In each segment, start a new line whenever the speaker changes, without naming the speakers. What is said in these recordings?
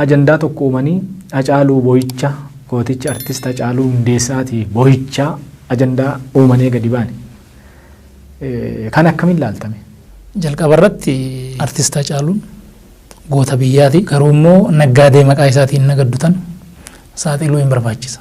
ajandaa tokko uumanii Hacaaluu Boo'icha gooticha artist Hacaaluu Hundeessaati Boo'icha ajandaa uumanii gadi baane. Kan akkamiin ilaaltame?
Jalqaba irratti artist Hacaaluun goota biyyaati. Garuu immoo naggaadee maqaa isaatiin nagaddutan saaxiluu hin barbaachisa.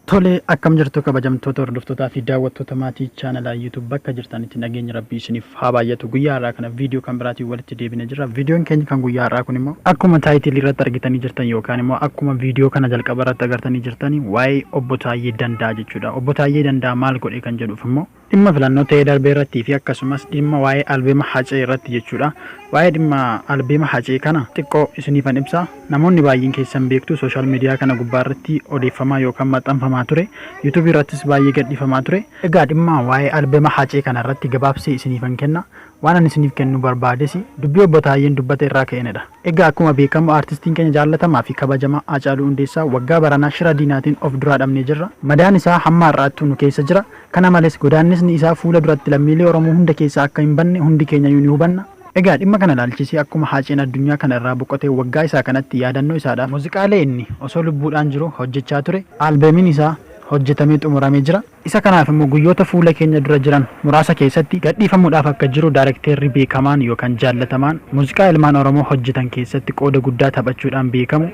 Tole akkam jirtu kabajamtoota hordoftootaa fi daawwattoota maatii chaanalaa YouTube bakka jirtanitti nageenya rabbii isiniif haa baay'atu. Guyyaa har'aa kana viidiyoo kan biraatiin walitti deebinee jirra. Viidiyoon keenya kan guyyaa har'aa kun immoo akkuma taayitilii irratti argitanii jirtan yookaan immoo akkuma viidiyoo kana jalqaba irratti agartanii jirtanii waa'ee obbo Taayyee Danda'a jechuudha. Obbo Taayyee Danda'a maal godhe kan jedhuuf immoo dhimma filannoo ta'ee darbee irratti fi akkasumas dhimma waa'ee albeema Hacee irratti jechuudha. Waa'ee dhimma albeema Hacee kana xiqqoo isiniifan ibsa. Namoonni baay'een keessan beektu sooshaal miidiyaa kana gubbaa irratti odeeffamaa yookaan maxxanfamaa ture. YouTube irrattis baay'ee gadhiifamaa ture. Egaa dhimma waa'ee albeema Hacee kana irratti gabaabsee isiniifan kenna. Waan ani isiniif kennu barbaades dubbii obbo Taayyeen dubbate irraa ka'eenidha. Egaa akkuma beekamu artistiin keenya jaallatamaa fi kabajamaa Hacaaluu Hundeessaa waggaa baranaa shira diinaatiin of duraa dhabnee jirra. Madaan isaa hamma har'aatti nu keessa jira. Kana malees godaannisni isaa fuula duratti lammiilee Oromoo hunda keessa akka hin banne hundi keenya ni hubanna. Egaa dhimma kana ilaalchisee akkuma Haceen addunyaa kana irraa boqotee waggaa isaa kanatti yaadannoo isaadhaaf muuziqaalee inni osoo lubbuudhaan jiru hojjechaa ture. Albeemiin isaa hojjetamee xumuramee jira. Isa kanaaf immoo guyyoota fuula keenya dura jiran muraasa keessatti gadhiifamuudhaaf akka jiru daayirekteerri beekamaan yookaan jaallatamaan muuziqaa ilmaan Oromoo hojjetan keessatti qooda guddaa taphachuudhaan beekamu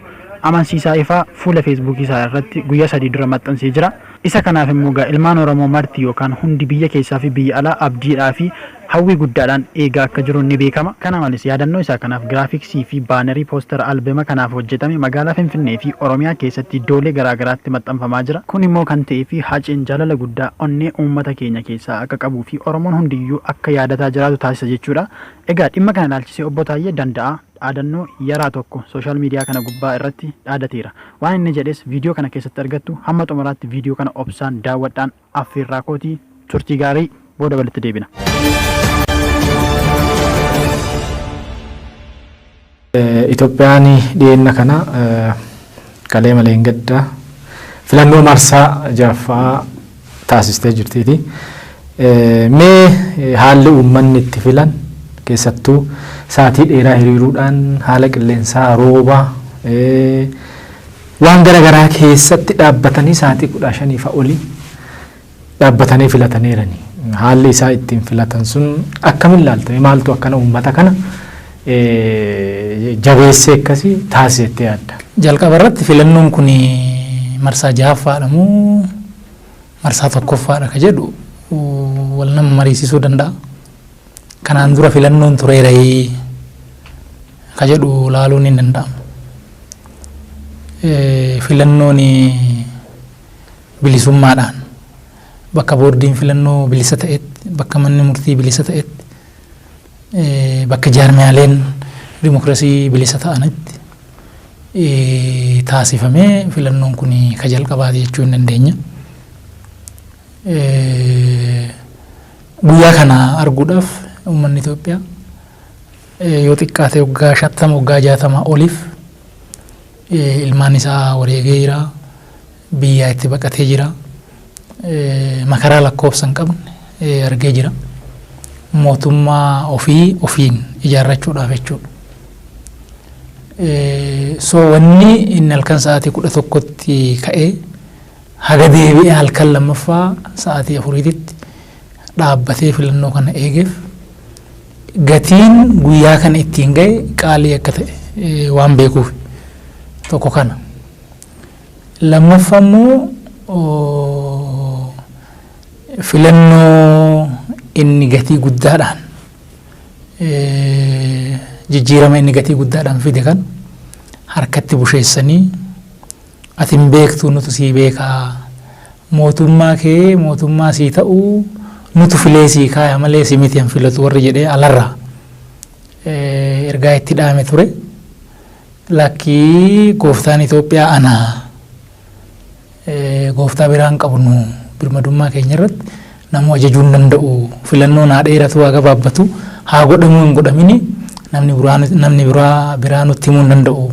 amansiisaa ifaa fuula feesbuukii isaa irratti guyyaa 3 dura maxxansee jira. Isa kanaaf immoo ilmaan Oromoo marti yookaan hundi biyya keessaa fi biyya alaa abdiidhaa fi hawwii guddaadhaan eegaa akka jiru ni beekama. Kana malees yaadannoo isaa kanaaf giraafiksii fi baanerii poostara albeema kanaaf hojjetame magaalaa Finfinnee fi Oromiyaa keessatti iddoolee garaagaraatti maxxanfamaa jira. Kun immoo kan ta'ee fi Haceen jaalala guddaa onnee uummata keenya keessaa akka qabuu fi Oromoon hundiyyuu akka yaadataa jiraatu taasisa jechuudha. Egaa dhimma kana ilaalchisee obbo Taayyee Danda'a dhaadannoo yaraa tokko sooshaal miidiyaa kana gubbaa irratti dhaadateera. Waan inni jedhes viidiyoo kana keessatti argattu hamma xumuraatti viidiyoo kana obsaan daawwadhaan affeerraa kootii turtii gaarii booda walitti deebina.
Itoophiyaan dhiyeenya kana kalee malee hin gadda filannoo marsaa jaffaa taasistee jirtiiti. Mee haalli uummanni itti filan keessattuu saatii dheeraa hiriiruudhaan haala qilleensaa roobaa waan garaagaraa keessatti dhaabbatanii saatii 15 fa olii dhaabbatanii filataniirani. Haalli isaa ittiin filatan sun akkamiin ilaaltame? Maaltu akkana uummata kana jabeessee akkasii taasisettee yaadda?
Jalqaba irratti filannoon kun marsaa jahaffaadha moo marsaa tokkoffaadha ka jedhu wal nama mariisisuu danda'a. Kanaan dura filannoon tureera ka jedhu laaluun hin danda'amu. Filannoon bilisummaadhaan bakka boordiin filannoo bilisa ta'etti, bakka manni murtii bilisa ta'etti, bakka jaarmiyaaleen dimokiraasii bilisa ta'anitti taasifamee filannoon kun ka jalqabaati jechuu hin dandeenya. Guyyaa kana arguudhaaf uummanni Itoophiyaa yoo xiqqaate waggaa 50 waggaa 60 oliif ilmaan isaa wareegee jira, biyyaa itti baqatee jira, makaraa lakkoofsa hin qabne argee jira. Mootummaa ofiin ijaarrachuudhaaf jechuudha. So wanni inni halkan sa'aatii 11tti ka'ee haga deebi'ee halkan lammaffaa sa'aatii 4tti dhaabbatee filannoo kana eegeef gatiin guyyaa kana ittiin ga'e qaalii akka ta'e waan beekuuf tokko kana. Lammaffaa immoo filannoo inni gatii guddaadhaan jijjiirama inni gatii guddaadhaan fide kan harkatti busheessanii ati hin beektu nutu sii beekaa mootummaa kee mootummaa sii ta'uu nutu filee sii kaaya malee si miti hin filatu warri jedhee alarraa ergaa itti dhaame ture. Lakkii gooftaan Itoophiyaa anaa gooftaa biraan qabnu birmadummaa keenya irratti namu ajajuun danda'u filannoo naa dheeratu haa gabaabbatu haa godhamu hin godhamini namni biraa nutti himuu hin danda'u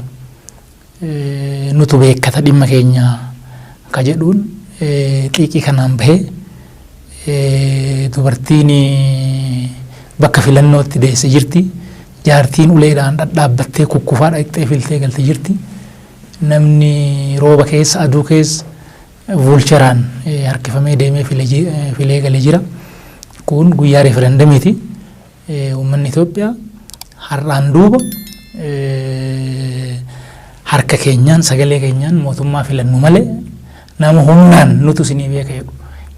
nutu beekata dhimma keenya ka jedhuun xiiqii kanaan bahee dubartiin bakka filannootti deesse jirti. Jaartiin uleedhaan dhadhaabbattee kukkufaa dhaqxee filtee galte jirti. Namni rooba keessa aduu keessa vulcheraan harkifamee deemee filee galee jira. Kun guyyaa referendamiiti. Uummanni Itoophiyaa har'aan duuba harka keenyaan sagalee keenyaan mootummaa filannu malee nama humnaan nutu isinii beeka jedhu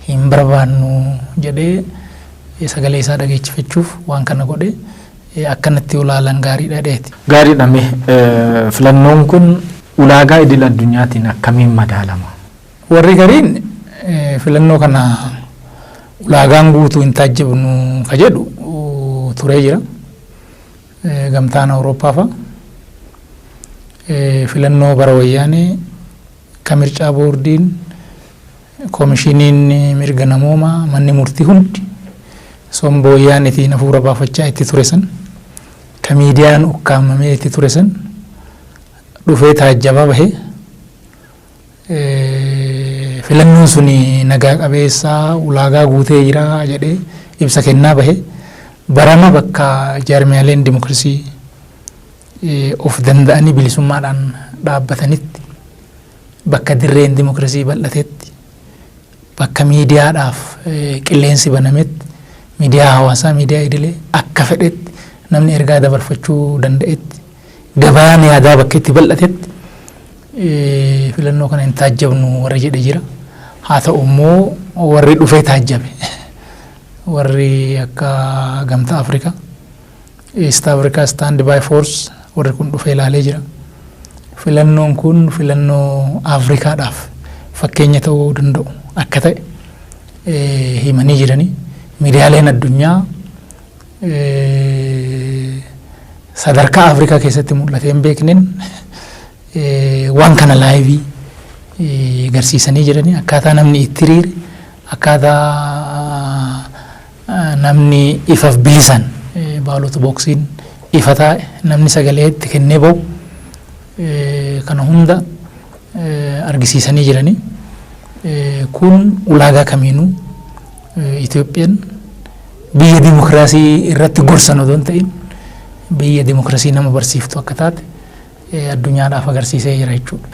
hin barbaannu jedhee sagalee isaa dhageessifachuuf waan kana godhee akkanatti ulaalan gaariidha dheeti.
Gaariidha mee filannoon kun ulaagaa idil addunyaatiin akkamiin madaalama?
Warri gariin filannoo kana ulaagaan guutuu hin taajjabnu ka jedhu turee jira. Gamtaan Awurooppaa fa'a filannoo bara wayyaanee ka mircaa boordiin koomishiniin mirga namoomaa manni murtii hundi sombo wayyaaneetiin hafuura baafachaa itti ture san ka miidiyaan ukkaamamee itti ture san dhufee taajjabaa bahee filannoon suni nagaa qabeessaa ulaagaa guutee jira jedhee ibsa kennaa bahee barama bakka jaarmiyaaleen dimokiraasii of danda'anii bilisummaadhaan dhaabbatanitti bakka dirreen dimokiraasii bal'atetti bakka miidiyaadhaaf qilleensi banametti miidiyaa hawaasaa miidiyaa idilee akka fedhetti namni ergaa dabarfachuu danda'etti gabaan yaadaa bakka itti bal'atetti filannoo kana hin taajjabnu warra jedhe jira. Haa ta'u immoo warri dhufee taajjabe warri akka gamtaa Afrikaa East Africa Stand by Force warri kun dhufee ilaalee jira. Filannoon kun filannoo Afrikaadhaaf fakkeenya ta'uu danda'u akka ta'e himanii jiranii. Miidiyaaleen addunyaa sadarkaa Afrikaa keessatti mul'atee hin beekneen waan kana laayivii garsiisanii jiranii akkaataa namni itti hiriire akkaataa namni ifaaf bilisan baalota booksiin ifa taa'e namni sagalee itti kennee ba'u kana hunda argisiisanii jiranii. Kun ulaagaa kamiinuu Itoophiyaan biyya dimokiraasii irratti gorsan odoo hin ta'in biyya dimokiraasii nama barsiiftu akka taate addunyaadhaaf agarsiisee jira jechuudha.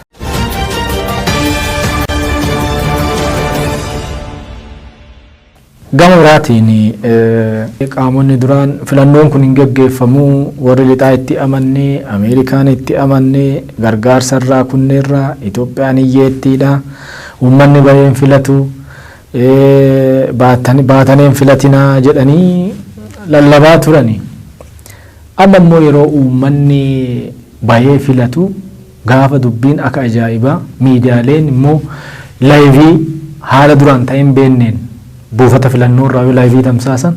Gama biraatiin qaamonni duraan filannoon kun hin gaggeeffamuu warri lixaa itti amannee Ameerikaan itti amannee gargaarsa irraa kunneerraa Itoophiyaan hiyyeettiidha uummanni baheen filatu baataneen filatinaa jedhanii lallabaa turani. Amma immoo yeroo uummanni bahee filatu gaafa dubbiin akka ajaa'ibaa miidiyaaleen immoo laayivii haala duraan ta'een beenneen buufata filannoo irraa yoo laayivii tamsaasan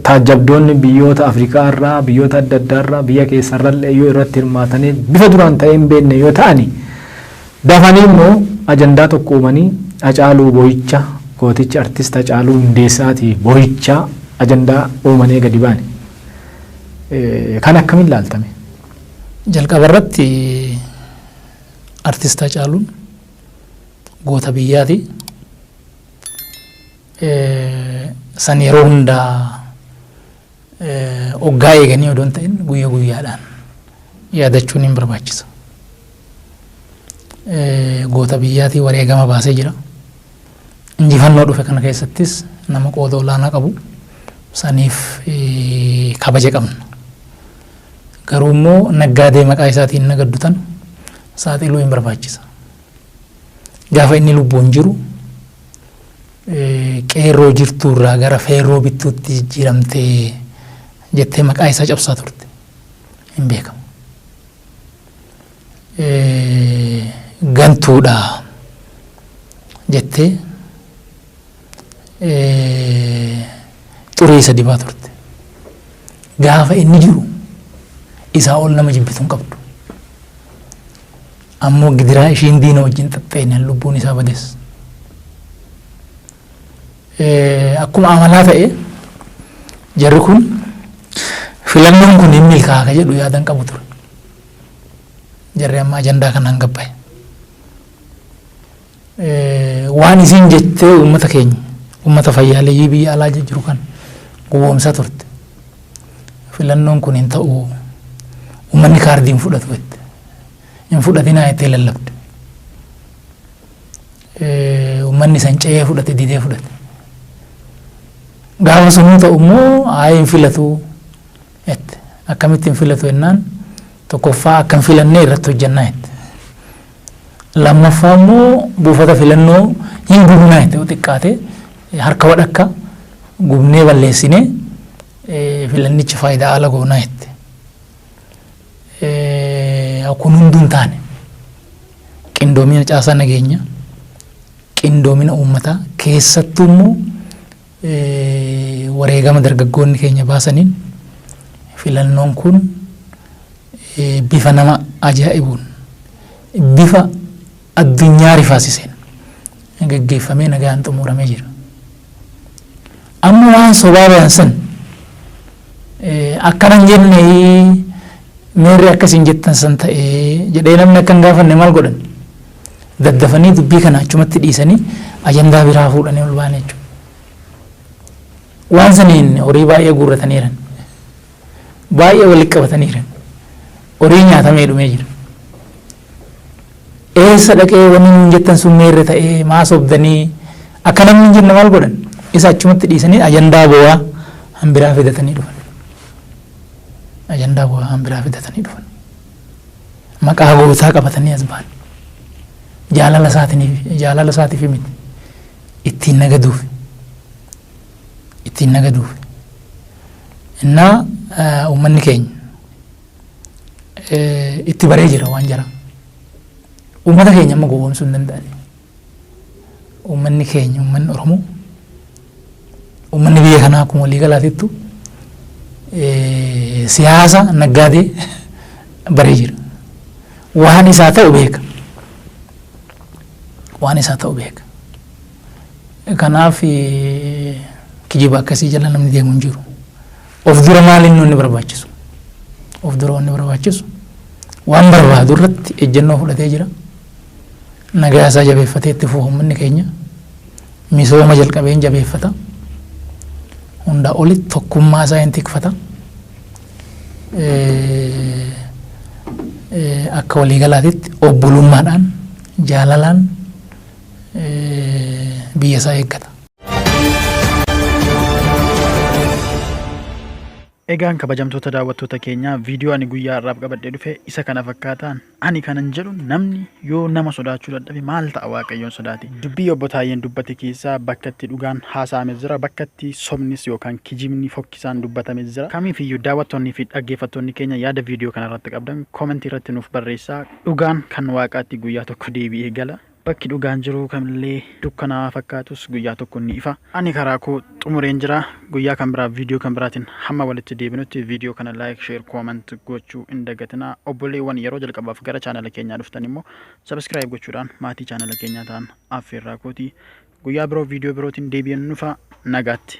taajjabdoonni biyyoota Afrikaa irraa biyyoota adda addaa irraa biyya keessa irraa yoo irratti hirmaatanii bifa duraan ta'een beenne yoo ta'ani dafanii immoo ajandaa tokko uumanii Hacaaluu Boo'icha gooticha artist Hacaaluu Hundeessaati Boo'icha ajandaa uumanii gadi baane. Kan akkamiin ilaaltame?
Jalqaba irratti artist Hacaaluun goota biyyaati. San yeroo hundaa oggaa eeganii odoo hin ta'in guyyaa guyyaadhaan yaadachuun hin barbaachisa. Goota biyyaatii wareegama baasee jira. Injifannoo dhufe kana keessattis nama qooda olaanaa qabu saniif kabaja qabna. Garuu immoo naggaadee maqaa isaatiin nagaddutan saaxiluu hin barbaachisa. Gaafa inni lubbuun jiru qeerroo jirtuurraa gara feerroo bittuutti jijjiiramtee jettee maqaa isaa cabsaa turte hin beekamu. Gantuudha jettee xurii isa dibaa turte. Gaafa inni jiru isaa ol nama jibbitu hin qabdu. Ammoo gidiraa ishiin diina wajjin xaxxeenyaan lubbuun isaa badees. Akkuma amalaa ta'e jarri kun filannoon kun hin milkaa'a ka jedhu yaadan qabu ture. Jarri amma ajandaa kanaan gabbaa'e. waan isin jettee uummata keenya uummata fayyaaleeyyii biyya alaa jiru kan gowwoomsaa turte. Filannoon kun hin ta'u uummanni kaardii hin fudhatu jette. Hin fudhatinaa jettee lallabde. Uummanni san ce'ee fudhate didee fudhate. Gaafa sunuu ta'u immoo hin filatu jette. Akkamitti hin filatu jennaan tokkoffaa akka hin filannee irratti hojjannaa jette. Lammaffaa immoo buufata filannoo hin gubnaa jette xiqqaate harka wadhakka gubnee balleessinee filannichi faayidaa ala goonaa jette. Kun hunduu hin taane qindoomina caasaa nageenya qindoomina uummataa keessattuu immoo wareegama dargaggoonni keenya baasaniin filannoon kun bifa nama ajaa'ibuun bifa addunyaa rifaasiseen gaggeeffamee nagaan xumuramee jira. Amma waan sobaa bayan san akkanan jenne meerri akkasiin jettan san ta'ee jedhee namni akka hin gaafanne maal godhan daddafanii dubbii kana achumatti dhiisanii ajandaa biraa fuudhanii ol ba'an jechuudha. Waan saniin horii baay'ee guurrataniiran baay'ee walitti qabataniiran horii nyaatamee dhumee jira. Eessa dhaqee wanni nuun jettan sun meerre ta'ee maa sobdanii akka namni hin jenne maal godhan isa achumatti dhiisanii ajandaa bo'aa hanbiraa fidatanii dhufan. Ajandaa bo'aa hanbiraa fidatanii dhufan. Maqaa gootaa qabatanii as ba'an. Jaalala isaatiif miti ittiin nagaduuf. Ittiin nagaduuf. Innaa uummanni keenya itti baree jira waan jara. Uummata keenya amma gowwoomsuu hin danda'ani. Uummanni keenya uummanni Oromoo uummanni biyya kanaa akkuma walii galaatittu siyaasa naggaadee baree jira. Waan isaa ta'u beeka. Waan isaa ta'u beeka. Kanaaf kijiba akkasii jala namni deemu hin jiru. Of dura maaliin inni barbaachisu? Of dura wanni barbaachisu waan barbaadu irratti ejjennoo fudhatee jira. Nagaa isaa jabeeffatee itti fufu uummanni keenya misooma jalqabeen jabeeffata. Hundaa olitti tokkummaa isaa hin tikfata. Akka waliigalaatitti obbolummaadhaan jaalalaan biyya isaa eeggata.
Egaan kabajamtoota daawwattoota keenya viidiyoo ani guyyaa har'aaf qabadhee dhufe isa kana fakkaataan ani kanan jedhu namni yoo nama sodaachuu dadhabe maal ta'a waaqayyoon sodaate. Dubbii obbo Taayyeen dubbate keessaa bakka itti dhugaan haasa'ame jira, bakka itti sobnis yookaan kijibni fokkisaan dubbatame jira. Kamiifiyyuu daawwattoonnii fi dhaggeeffattoonni keenya yaada viidiyoo kana irratti qabdan koomentii irratti nuuf barreessaa. Dhugaan kan waaqaatti guyyaa tokko deebi'ee gala. Bakki dhugaan jiru kamillee dukkanaa fakkaatus guyyaa tokko ni ifa. Ani karaa koo xumureen jira. Guyyaa kan biraa viidiyoo kan biraatiin hamma walitti deebinutti viidiyoo kana like, share, comment gochuu hin dagatinaa. Obboleewwan yeroo jalqabaaf gara chaanala keenyaa dhuftan immoo subscribe gochuudhaan maatii chaanala keenyaa ta'an affeerraa kooti. Guyyaa biroo viidiyoo birootiin deebi'an nufa nagaatti.